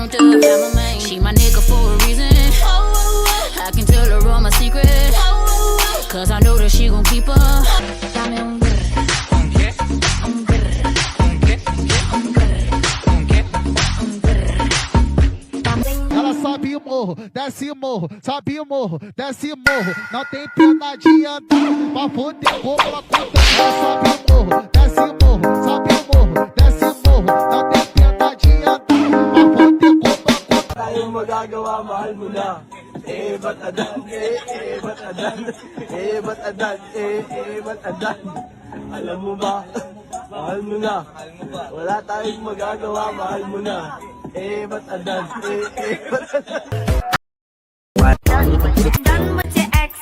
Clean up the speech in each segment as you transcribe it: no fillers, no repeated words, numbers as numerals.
want to have a man. She my nigga for a reason. I can tell her all my secrets, cause I know that she gon' keep her. Dame un grr, un grr, un grr, un grr, un grr. Ela sobe o morro, desce o morro, sobe o morro, desce o morro. Não tem pena de andar, pra poder como ela conta. Ela sobe o morro, desce o morro, sobe o morro, desce o morro. Não tem pena de andar, pra poder como ela conta. Tayong magagawa, mahal mo na. Ba't adan? Ba't adan? Ba't adan? Ba't adan? Alam mo ba? Mahal mo na. Wala tayong magagawa, mahal mo na. Ba't adan? Ba't adan? Done with your ex.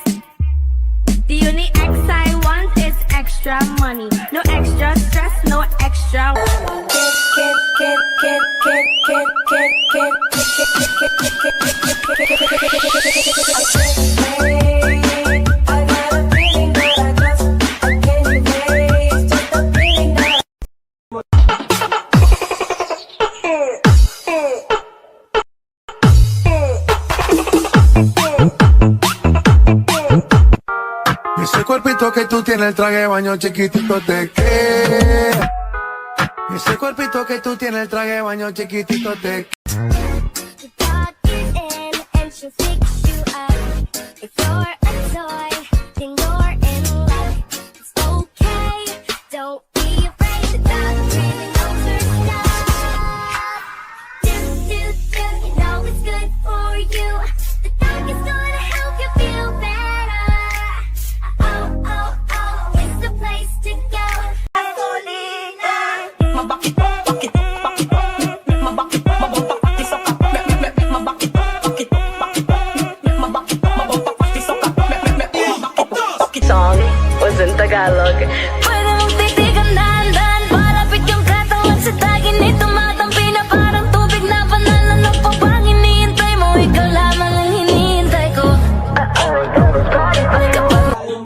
The only ex I want is extra money. No extra stress, no extra. Ese cuerpito que tú tienes, el traje de baño chiquitito te queda. Ese cuerpito que tú tienes, el traje de baño chiquitito te queda. Plug it in and she'll fix you up. If you're a toy, then you're in love. It's okay, don't be afraid to talk. Really knows her stuff. Do, you know it's good for you. The dog is gonna help you feel better. Oh, it's the place to go. Song was in Tagalog.